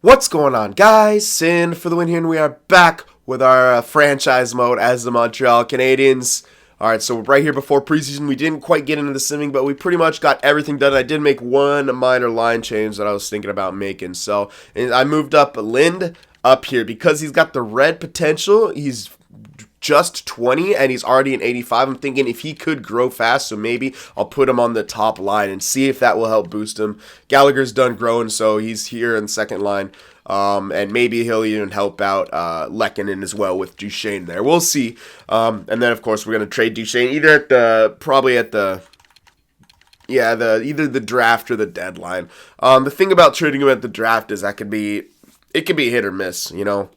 What's going on, guys? Cyn for the win here, and we are back with our franchise mode as the Montreal Canadiens. Alright, so right here before preseason, we didn't quite get into the simming, but we pretty much got everything done. I did make one minor line change that I was thinking about making. So I moved up Lind up here because he's got the red potential. He's just 20 and he's already an 85. I'm thinking if he could grow fast, so maybe I'll put him on the top line and see if that will help boost him. Gallagher's done growing, so he's here in the second line. And maybe he'll even help out Lehkonen as well with Duchesne there. We'll see. And then of course we're gonna trade Duchesne either at either the draft or the deadline. The thing about trading him at the draft is it could be hit or miss, you know.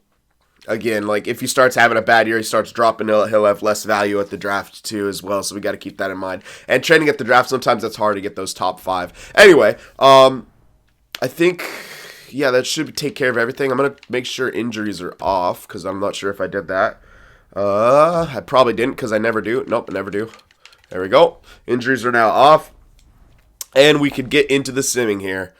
Again, like if he starts having a bad year, he starts dropping, he'll have less value at the draft too as well. So we got to keep that in mind. And trading at the draft, sometimes it's hard to get those top five. Anyway, I think, yeah, that should take care of everything. I'm going to make sure injuries are off because I'm not sure if I did that. I probably didn't because I never do. Nope, I never do. There we go. Injuries are now off. And we could get into the simming here.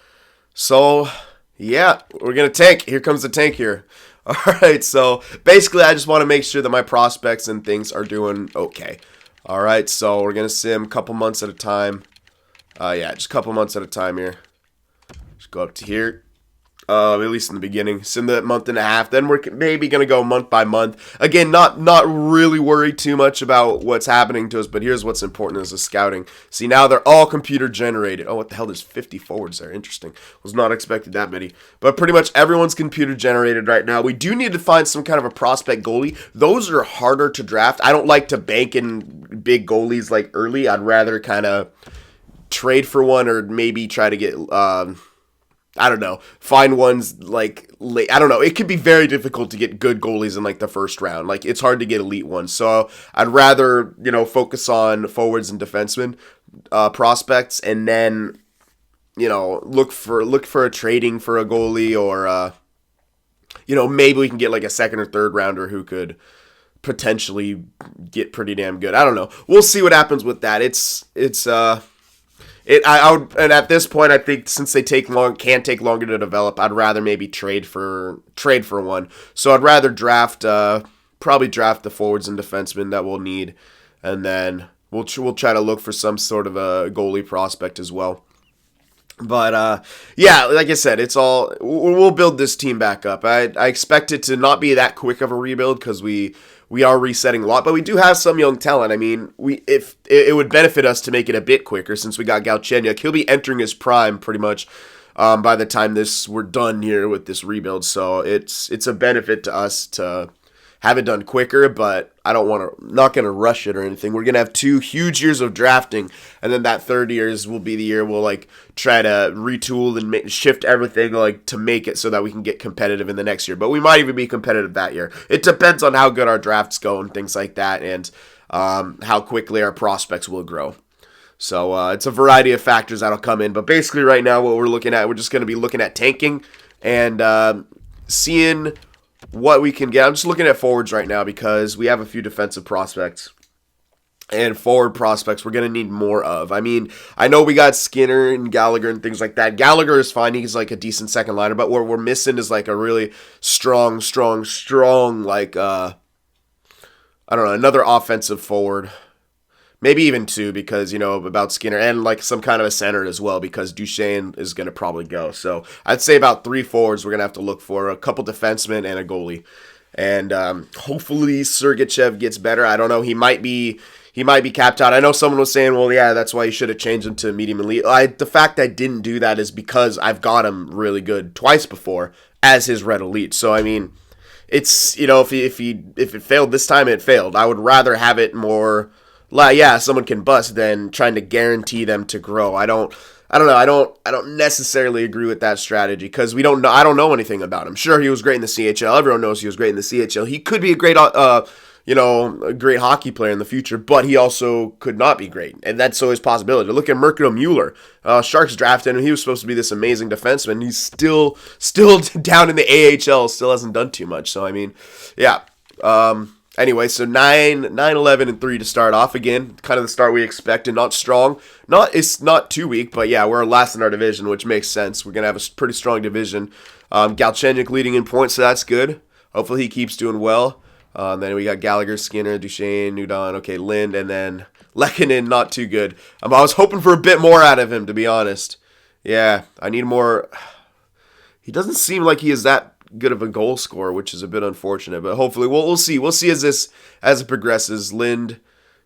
So, yeah, we're going to tank. Here comes the tank here. Alright, so basically I just want to make sure that my prospects and things are doing okay. Alright, so we're going to sim a couple months at a time. Just a couple months at a time here. Just go up to here. At least in the beginning. Sim that month and a half. Then we're maybe going to go month by month. Again, not really worried too much about what's happening to us, but here's what's important is the scouting. See, now they're all computer generated. Oh, what the hell? There's 50 forwards there. Interesting. Was not expecting that many. But pretty much everyone's computer generated right now. We do need to find some kind of a prospect goalie. Those are harder to draft. I don't like to bank in big goalies like early. I'd rather kind of trade for one or maybe try to get... I don't know, find ones like late. I don't know. It could be very difficult to get good goalies in like the first round. Like it's hard to get elite ones. So I'd rather, focus on forwards and defensemen prospects and then, look for a trading for a goalie or, maybe we can get like a second or third rounder who could potentially get pretty damn good. I don't know. We'll see what happens with that. And at this point, I think since they can take longer to develop, I'd rather maybe trade for one. So I'd rather probably draft the forwards and defensemen that we'll need, and then we'll try to look for some sort of a goalie prospect as well. But like I said, we'll build this team back up. I expect it to not be that quick of a rebuild because we are resetting a lot, but we do have some young talent. I mean, if it would benefit us to make it a bit quicker since we got Galchenyuk. He'll be entering his prime pretty much by the time we're done here with this rebuild. So it's a benefit to us to have it done quicker, but not going to rush it or anything. We're going to have 2 huge years of drafting, and then that third year will be the year we'll like try to retool and shift everything like to make it so that we can get competitive in the next year. But we might even be competitive that year. It depends on how good our drafts go and things like that, and how quickly our prospects will grow. So it's a variety of factors that'll come in. But basically right now what we're looking at, we're just going to be looking at tanking and seeing what we can get. I'm just looking at forwards right now because we have a few defensive prospects and forward prospects we're going to need more of. I mean, I know we got Skinner and Gallagher and things like that. Gallagher is fine. He's like a decent second liner, but what we're missing is like a really strong, like, I don't know, another offensive forward. Maybe even 2 because, about Skinner and like some kind of a center as well because Duchesne is going to probably go. So I'd say about 3 forwards we're going to have to look for, a couple defensemen and a goalie. And hopefully Sergachev gets better. I don't know. He might be capped out. I know someone was saying, well, yeah, that's why you should have changed him to medium elite. The fact I didn't do that is because I've got him really good twice before as his red elite. So, I mean, it's, if it failed this time, it failed. I would rather have it more... someone can bust than trying to guarantee them to grow. I don't necessarily agree with that strategy because I don't know anything about him. Sure, he was great in the CHL. Everyone knows he was great in the CHL. He could be a great a great hockey player in the future, but he also could not be great, and that's always a possibility. Look at Mercurio Mueller. Sharks drafted him. He was supposed to be this amazing defenseman. He's still down in the AHL. Still hasn't done too much. So I mean, yeah. Anyway, so 9, 11, and 3 to start off again. Kind of the start we expected. Not strong. It's not too weak, but yeah, we're last in our division, which makes sense. We're going to have a pretty strong division. Galchenyuk leading in points, so that's good. Hopefully he keeps doing well. Then we got Gallagher, Skinner, Duchesne, Nudon, okay, Lind, and then Lehkonen, not too good. I was hoping for a bit more out of him, to be honest. Yeah, I need more. He doesn't seem like he is that good of a goal scorer, which is a bit unfortunate. But hopefully, we'll see. We'll see as it progresses. Lind,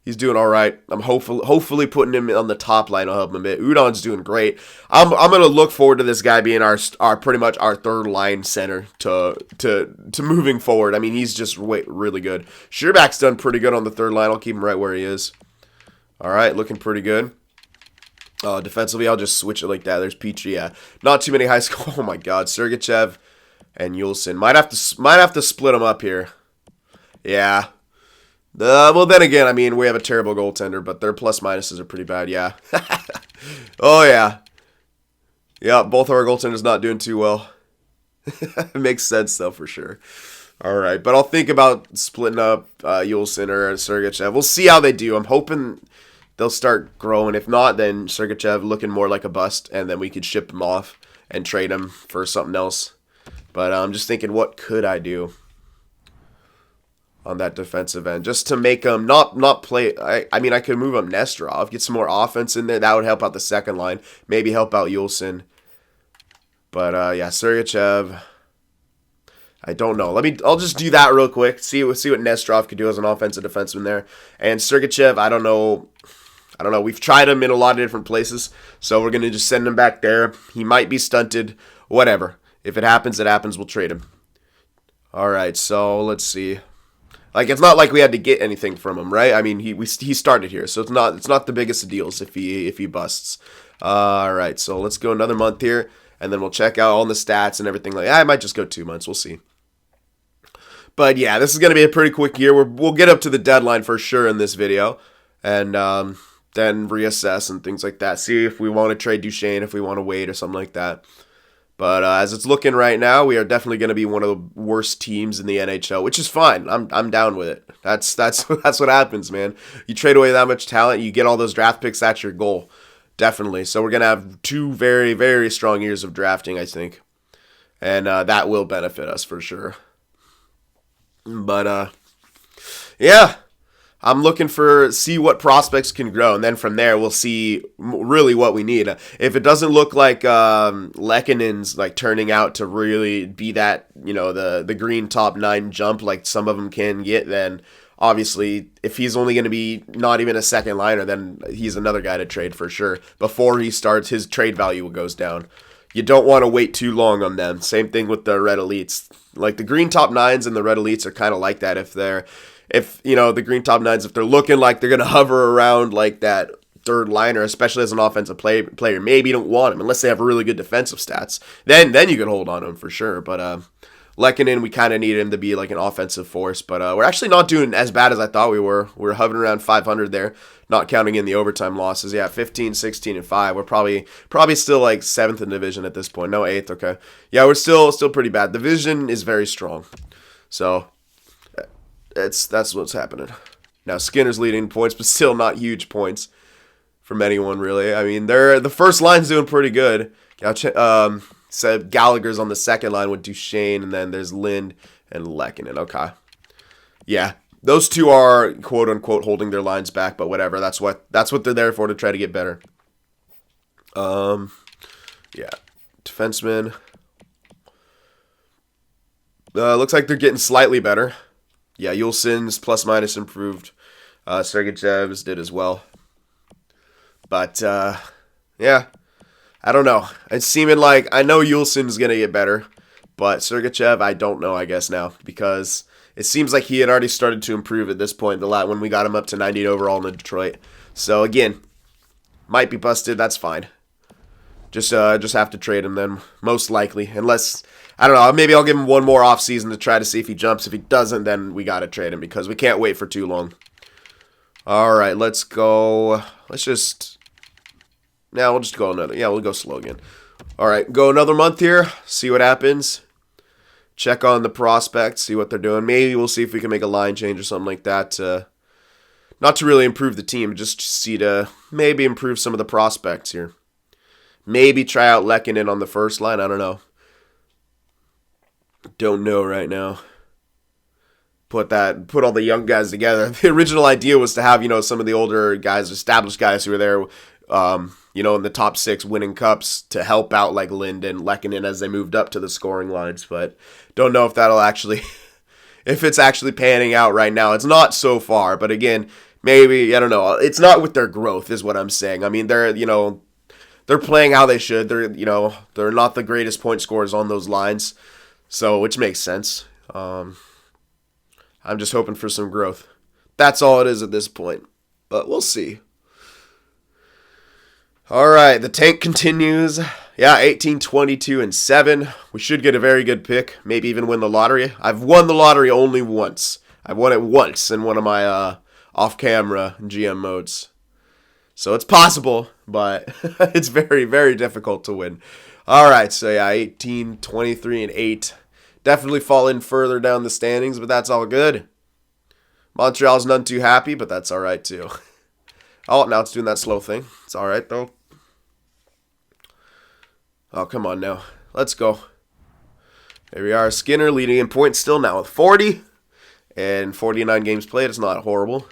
he's doing all right. I'm hopefully putting him on the top line will help him a bit. Udon's doing great. I'm gonna look forward to this guy being our pretty much our third line center to moving forward. I mean, he's just really good. Shearback's done pretty good on the third line. I'll keep him right where he is. All right, looking pretty good. Defensively, I'll just switch it like that. There's Petrie. Yeah, not too many high school. Oh my God, Sergachev and Yulson might have to split them up here. Yeah. Well, then again, I mean, we have a terrible goaltender, but their plus minuses are pretty bad. Yeah. Oh yeah. Yeah, both of our goaltenders not doing too well. It makes sense though for sure. All right, but I'll think about splitting up Yulson or Sergachev. We'll see how they do. I'm hoping they'll start growing. If not, then Sergachev looking more like a bust, and then we could ship him off and trade him for something else. But I'm just thinking, what could I do on that defensive end just to make him not play? I mean, I could move up Nesterov, get some more offense in there. That would help out the second line. Maybe help out Yulson. But yeah, Sergachev, I don't know. I'll just do that real quick. See what Nesterov could do as an offensive defenseman there. And Sergachev, I don't know. We've tried him in a lot of different places, so we're gonna just send him back there. He might be stunted. Whatever. If it happens, it happens. We'll trade him. All right. So let's see. Like, it's not like we had to get anything from him, right? I mean, he started here, so it's not the biggest of deals if he busts. All right. So let's go another month here, and then we'll check out all the stats and everything like that. I might just go 2 months. We'll see. But yeah, this is gonna be a pretty quick year. We'll get up to the deadline for sure in this video, and then reassess and things like that. See if we want to trade Duchesne, if we want to wait or something like that. But as it's looking right now, we are definitely going to be one of the worst teams in the NHL, which is fine. I'm down with it. That's what happens, man. You trade away that much talent, you get all those draft picks. That's your goal, definitely. So we're going to have 2 very, very strong years of drafting, I think, and that will benefit us for sure. But yeah. I'm looking see what prospects can grow, and then from there we'll see really what we need. If it doesn't look like Lehkonen's like turning out to really be that, the green top 9 jump like some of them can get, then obviously if he's only going to be not even a second liner, then he's another guy to trade for sure. Before he starts, his trade value goes down. You don't want to wait too long on them. Same thing with the Red Elites. Like the green top 9s and the Red Elites are kind of like that. If the green top 9s, if they're looking like they're going to hover around like that third liner, especially as an offensive player, maybe you don't want him unless they have really good defensive stats. Then you can hold on to him for sure. But Lehkonen, we kind of need him to be like an offensive force. But we're actually not doing as bad as I thought we were. We're hovering around 500 there, not counting in the overtime losses. Yeah, 15, 16, and 5. We're probably still like 7th in division at this point. No, 8th. Okay. Yeah, we're still pretty bad. Division is very strong. So that's what's happening. Now Skinner's leading points, but still not huge points from anyone really. I mean, the first line's doing pretty good. So Gallagher's on the second line with Duchesne, and then there's Lind and Lehkonen. Okay, yeah, those 2 are quote unquote holding their lines back, but whatever. That's what they're there for, to try to get better. Yeah, defensemen. Looks like they're getting slightly better. Yeah, Yulson's plus minus improved. Sergachev's did as well. But, yeah, I don't know. It's seeming like I know Yulson's going to get better, but Sergachev, I don't know, I guess, now, because it seems like he had already started to improve at this point when we got him up to 98 overall in Detroit. So, again, might be busted. That's fine. Just have to trade him then, most likely, unless, I don't know, maybe I'll give him one more offseason to try to see if he jumps. If he doesn't, then we got to trade him because we can't wait for too long. All right, let's go. We'll just go another. Yeah, we'll go slow again. All right, go another month here, see what happens. Check on the prospects, see what they're doing. Maybe we'll see if we can make a line change or something like that. Not to really improve the team, just see to maybe improve some of the prospects here. Maybe try out Lehkonen on the first line. I don't know. Don't know right now. Put all the young guys together. The original idea was to have, some of the older guys, established guys who were there, in the top 6 winning cups to help out like Lind and Lehkonen as they moved up to the scoring lines. But don't know if that'll actually, if it's actually panning out right now. It's not so far, but again, maybe, I don't know. It's not with their growth is what I'm saying. I mean, they're playing how they should. They're not the greatest point scorers on those lines, so which makes sense. I'm just hoping for some growth. That's all it is at this point. But we'll see. All right, the tank continues. Yeah, 18, 22, and 7. We should get a very good pick. Maybe even win the lottery. I've won the lottery only once. I've won it once in one of my off-camera GM modes. So it's possible, but it's very, very difficult to win. All right, so yeah, 18, 23, and 8. Definitely fall in further down the standings, but that's all good. Montreal's none too happy, but that's all right too. Oh, now it's doing that slow thing. It's all right, though. Oh, come on now. Let's go. There we are. Skinner leading in points still now with 40. And 49 games played. It's not horrible.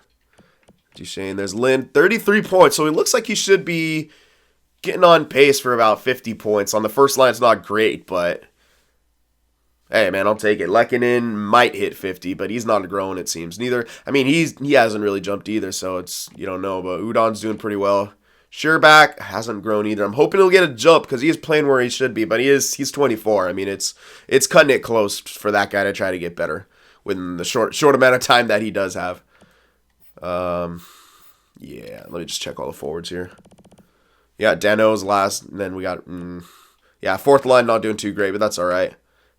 Duchesne, there's Lind. 33 points. So it looks like he should be getting on pace for about 50 points. On the first line, it's not great, but hey, man, I'll take it. Lehkonen might hit 50, but he's not growing, it seems. He hasn't really jumped either, so you don't know. But Udon's doing pretty well. Sherbak hasn't grown either. I'm hoping he'll get a jump because he is playing where he should be, but he's 24. I mean, it's cutting it close for that guy to try to get better within the short amount of time that he does have. Yeah, let me just check all the forwards here. Yeah, Dano's last, and then we got, fourth line not doing too great, but that's all right.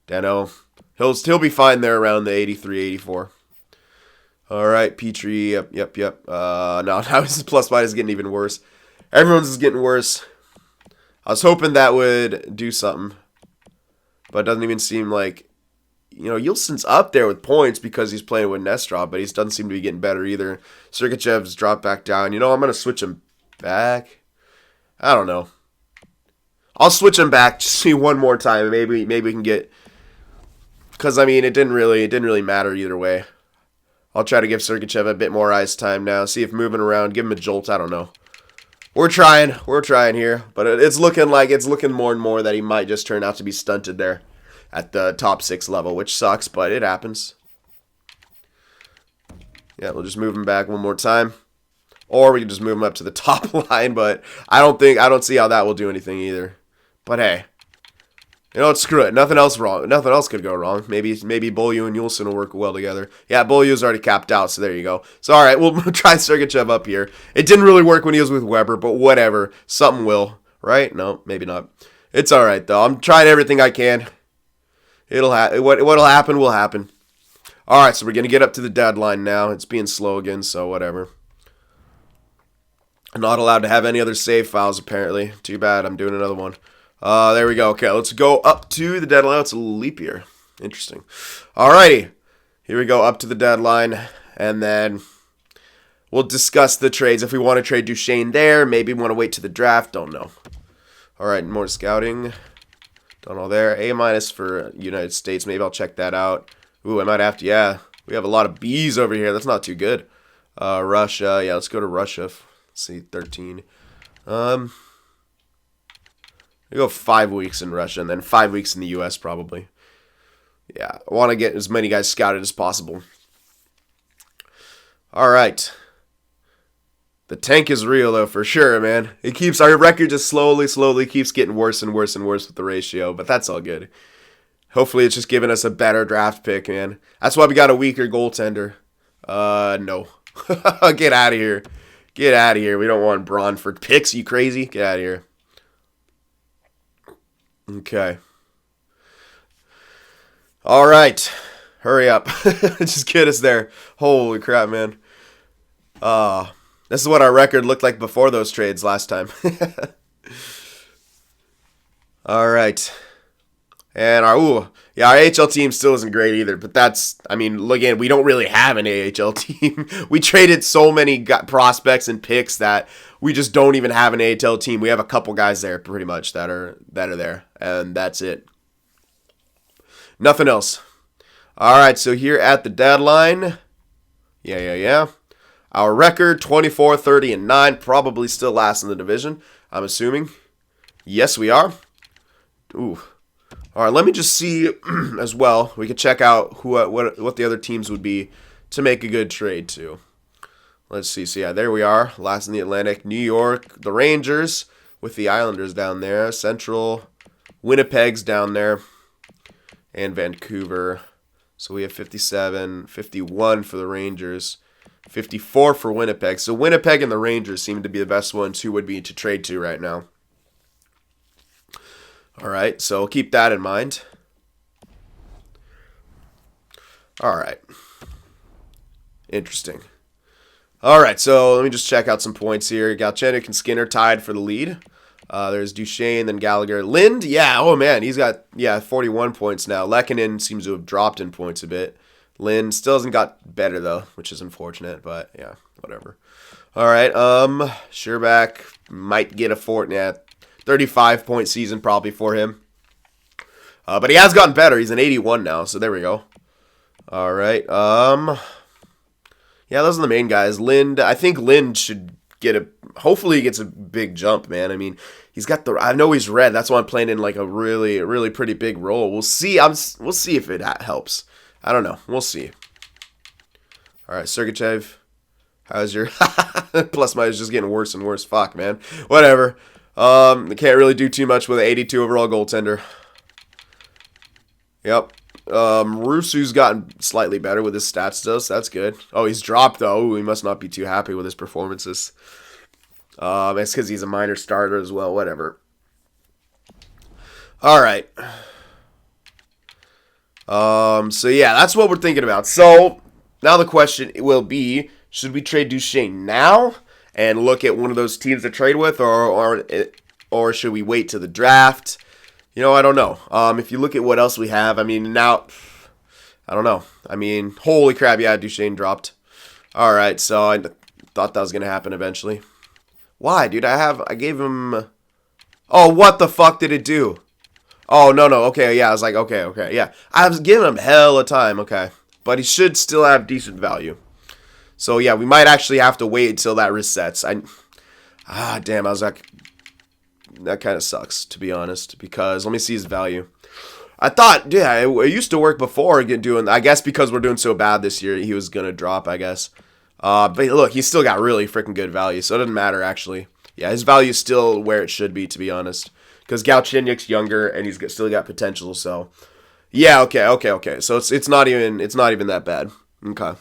Dano, he'll be fine there around the 83, 84. All right, Petrie, yep. Now his plus minus is getting even worse. Everyone's is getting worse. I was hoping that would do something, but it doesn't even seem like, Yulson's up there with points because he's playing with Nestrov, but he doesn't seem to be getting better either. Sergachev's dropped back down. I'm going to switch him back. I don't know. I'll switch him back just see one more time. Maybe we can get, because it didn't really matter either way. I'll try to give Sergachev a bit more ice time now. See if moving around, give him a jolt. I don't know. We're trying here, but it's looking more and more that he might just turn out to be stunted there at the top 6 level, which sucks, but it happens. Yeah, we'll just move him back one more time. Or we can just move him up to the top line, but I don't see how that will do anything either. But hey, screw it. Nothing else wrong. Nothing else could go wrong. Maybe Beaulieu and Yulson will work well together. Yeah, Beaulieu's already capped out, so there you go. So all right, we'll try Sergachev up here. It didn't really work when he was with Weber, but whatever. Something will, right? No, maybe not. It's all right though. I'm trying everything I can. What'll happen will happen. All right, so we're gonna get up to the deadline now. It's being slow again, so whatever. I'm not allowed to have any other save files apparently. Too bad. I'm doing another one. There we go. Okay, let's go up to the deadline. It's a leap year. Interesting. Alrighty. Here we go up to the deadline. And then we'll discuss the trades. If we want to trade Duchesne there, maybe we want to wait to the draft. Don't know. Alright, more scouting. Done all there. A- for United States. Maybe I'll check that out. Ooh, I might have to. Yeah, we have a lot of B's over here. That's not too good. Russia. Yeah, let's go to Russia. Let's see, 13. We go 5 weeks in Russia and then 5 weeks in the U.S. probably. Yeah, I want to get as many guys scouted as possible. All right. The tank is real though, for sure, man. Our record just slowly keeps getting worse and worse and worse with the ratio, but that's all good. Hopefully it's just giving us a better draft pick, man. That's why we got a weaker goaltender. No. Get out of here. Get out of here. We don't want Braun for picks, you crazy? Get out of here. Okay. All right. Hurry up. Just get us there. Holy crap, man. This is what our record looked like before those trades last time. All right. And our AHL team still isn't great either, but again, we don't really have an AHL team. We traded so many prospects and picks that we just don't even have an AHL team. We have a couple guys there pretty much that are there, and that's it. Nothing else. All right, so here at the deadline, yeah. Our record, 24, 30, and 9, probably still last in the division, I'm assuming. Yes, we are. Ooh. All right, let me just see as well. We could check out what the other teams would be to make a good trade to. Let's see. So, yeah, there we are. Last in the Atlantic. New York, the Rangers with the Islanders down there. Central, Winnipeg's down there. And Vancouver. So we have 57, 51 for the Rangers, 54 for Winnipeg. So Winnipeg and the Rangers seem to be the best ones who would be to trade to right now. All right, so keep that in mind. All right. Interesting. All right, so let me just check out some points here. Galchenyuk and Skinner tied for the lead. There's Duchesne, then Gallagher. Lind, yeah, oh man, he's got, 41 points now. Lehkonen seems to have dropped in points a bit. Lind still hasn't got better, though, which is unfortunate, but yeah, whatever. All right, Sherbak might get a 35-point season probably for him. But he has gotten better. He's an 81 now, so there we go. All right, yeah, those are the main guys. Lind, I think Lind should hopefully he gets a big jump, man. I mean, I know he's red. That's why I'm playing in like a really, really pretty big role. We'll see. We'll see if it helps. I don't know. We'll see. All right, Sergachev. How's your plus minus just getting worse and worse? Fuck, man. Whatever. They can't really do too much with an 82 overall goaltender. Yep. Russu's gotten slightly better with his stats, though, so that's good. Oh, he's dropped, though. Ooh, he must not be too happy with his performances. It's because he's a minor starter as well. Whatever. All right. So, yeah, that's what we're thinking about. So, now the question will be, should we trade Duchesne now and look at one of those teams to trade with, or should we wait to the draft? You know, I don't know. If you look at what else we have, I mean, now, I don't know. I mean, holy crap, yeah, Duchesne dropped. All right, so I thought that was going to happen eventually. Why, dude? I gave him... Oh, what the fuck did it do? Oh, no, okay, yeah, I was like, okay, yeah. I was giving him hell of time, okay. But he should still have decent value. So, yeah, we might actually have to wait until that resets. Damn, I was like... That kind of sucks, to be honest, because let me see his value. I thought, yeah, it used to work before I guess because we're doing so bad this year, he was going to drop, I guess. But look, he's still got really freaking good value, so it doesn't matter, actually. Yeah, his value is still where it should be, to be honest, because Galchenyuk's younger, and he's still got potential, so. Yeah, okay. So it's not even that bad. Okay.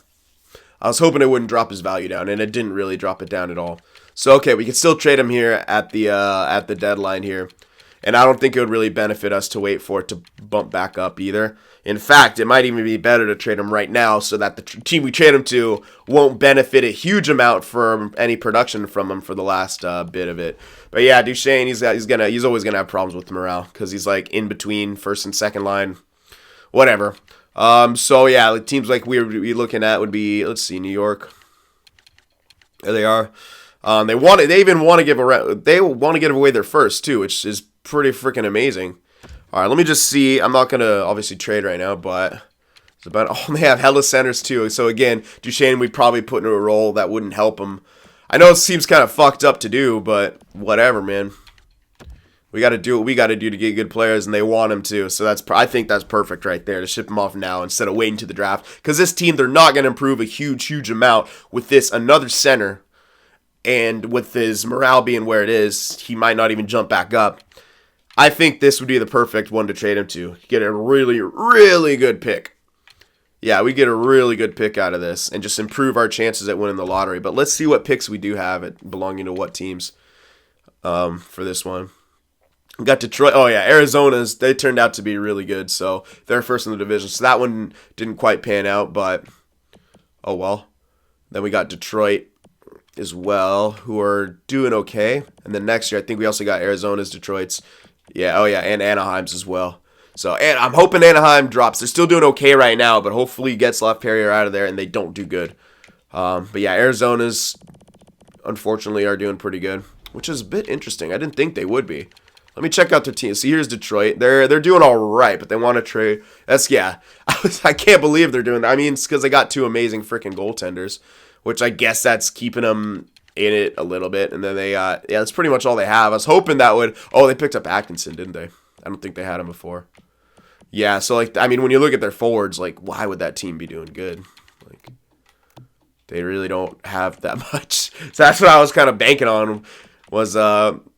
I was hoping it wouldn't drop his value down, and it didn't really drop it down at all. So, okay, we can still trade him here at the deadline here. And I don't think it would really benefit us to wait for it to bump back up either. In fact, it might even be better to trade him right now so that the team we trade him to won't benefit a huge amount for any production from him for the last bit of it. But yeah, Duchesne, he's always gonna have problems with morale because he's like in between first and second line, whatever. So yeah, the teams like we would be looking at would be, let's see, New York. There they are. They want to give away their first too, which is pretty freaking amazing. All right, let me just see. I'm not gonna obviously trade right now, but it's about they have hella centers too. So again, Duchesne we'd probably put into a role that wouldn't help him. I know it seems kind of fucked up to do, but whatever, man. We got to do what we got to do to get good players, and they want him to. So I think that's perfect right there to ship him off now instead of waiting to the draft. Because this team, they're not going to improve a huge amount with this another center. And with his morale being where it is, he might not even jump back up. I think this would be the perfect one to trade him to. Get a really, really good pick. Yeah, we get a really good pick out of this and just improve our chances at winning the lottery. But let's see what picks we do have at belonging to what teams for this one. We got Detroit. Oh, yeah, Arizona's. They turned out to be really good, so they're first in the division. So that one didn't quite pan out, but oh well. Then we got Detroit as well, who are doing okay. And then next year, I think we also got Arizona's, Detroit's. Yeah, oh yeah, and Anaheim's as well. So, and I'm hoping Anaheim drops. They're still doing okay right now, but hopefully gets Perrier out of there and they don't do good. But yeah, Arizona's, unfortunately, are doing pretty good, which is a bit interesting. I didn't think they would be. Let me check out their team. See, here's Detroit. They're doing all right, but they want to trade. I can't believe they're doing that. I mean, it's because they got 2 amazing freaking goaltenders, which I guess that's keeping them in it a little bit. And then they got, that's pretty much all they have. I was hoping that would, they picked up Atkinson, didn't they? I don't think they had him before. Yeah, so, like, I mean, when you look at their forwards, like, why would that team be doing good? Like, they really don't have that much. So that's what I was kind of banking on, was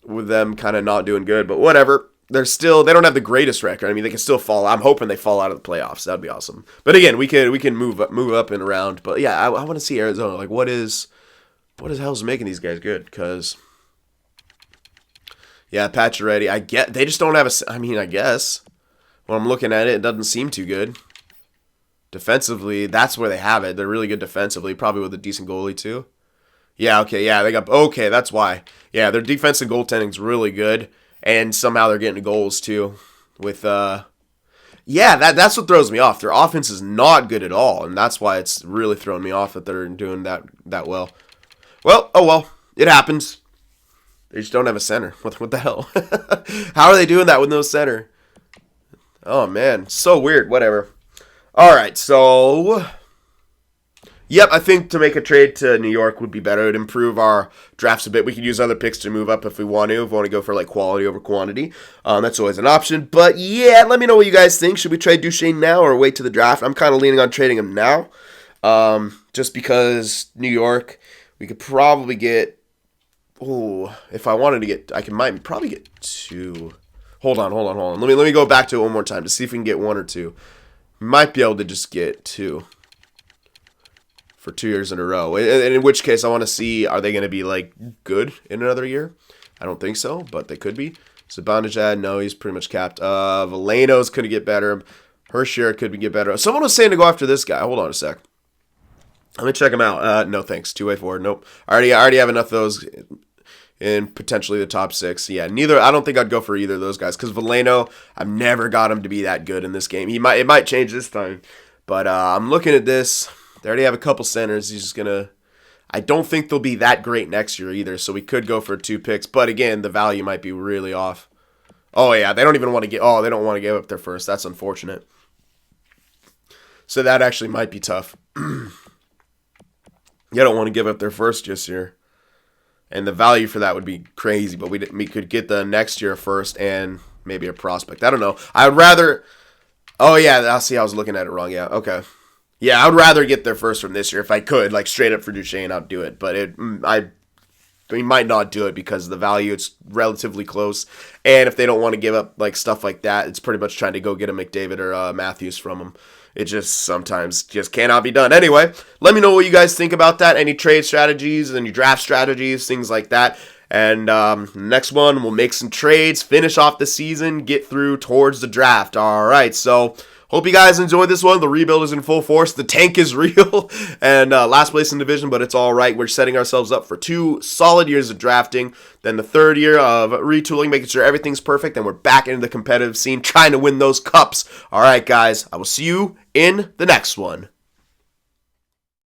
with them kind of not doing good. But whatever. They don't have the greatest record. I mean, they can still fall. I'm hoping they fall out of the playoffs. That'd be awesome. But again, we can move up and around. But yeah, I want to see Arizona. Like, what is hell's making these guys good? Because yeah, Pacioretty, they just don't have I guess when I'm looking at it, it doesn't seem too good. Defensively, that's where they have it. They're really good defensively, probably with a decent goalie too. Yeah, okay, yeah, that's why. Yeah, their defensive goaltending's really good, and somehow they're getting goals too. With that's what throws me off. Their offense is not good at all, and that's why it's really throwing me off that they're doing that well. Well, oh well, it happens. They just don't have a center. What the hell? How are they doing that with no center? Oh man, so weird. Whatever. All right, so yep, I think to make a trade to New York would be better. It would improve our drafts a bit. We could use other picks to move up if we want to. If we want to go for like quality over quantity, that's always an option. But yeah, let me know what you guys think. Should we trade Duchesne now or wait to the draft? I'm kind of leaning on trading him now, just because New York, we could probably get. Oh, if I wanted to get, might probably get 2. Hold on. Let me go back to it one more time to see if we can get 1 or 2. Might be able to just get 2 for 2 years in a row. And in which case, I want to see, are they going to be like good in another year? I don't think so, but they could be. Zibanejad, no, he's pretty much capped. Veleno's could get better. Hershier could get better. Someone was saying to go after this guy. Hold on a sec. Let me check him out. No, thanks. 2-way forward. Nope. I already have enough of those in potentially the top 6. Yeah, I don't think I'd go for either of those guys because Veleno, I've never got him to be that good in this game. It might change this time, but I'm looking at this. They already have a couple centers. He's just gonna. I don't think they'll be that great next year either. So we could go for 2 picks, but again, the value might be really off. Oh yeah, they don't even want to get. Oh, they don't want to give up their first. That's unfortunate. So that actually might be tough. You don't want to give up their first this year. And the value for that would be crazy, but we could get the next year first and maybe a prospect. I don't know. I would rather. Oh yeah, I see. I was looking at it wrong. Yeah, okay. Yeah, I would rather get their first from this year if I could, like straight up for Duchesne. I'd do it, but we might not do it because the value it's relatively close, and if they don't want to give up like stuff like that, it's pretty much trying to go get a McDavid or Matthews from them. It just sometimes just cannot be done. Anyway, let me know what you guys think about that. Any trade strategies, any draft strategies, things like that. And next one, we'll make some trades, finish off the season, get through towards the draft. All right, so hope you guys enjoyed this one. The rebuild is in full force. The tank is real. And last place in division, but it's all right. We're setting ourselves up for 2 solid years of drafting. Then the 3rd year of retooling, making sure everything's perfect. And we're back into the competitive scene, trying to win those cups. All right, guys. I will see you in the next one.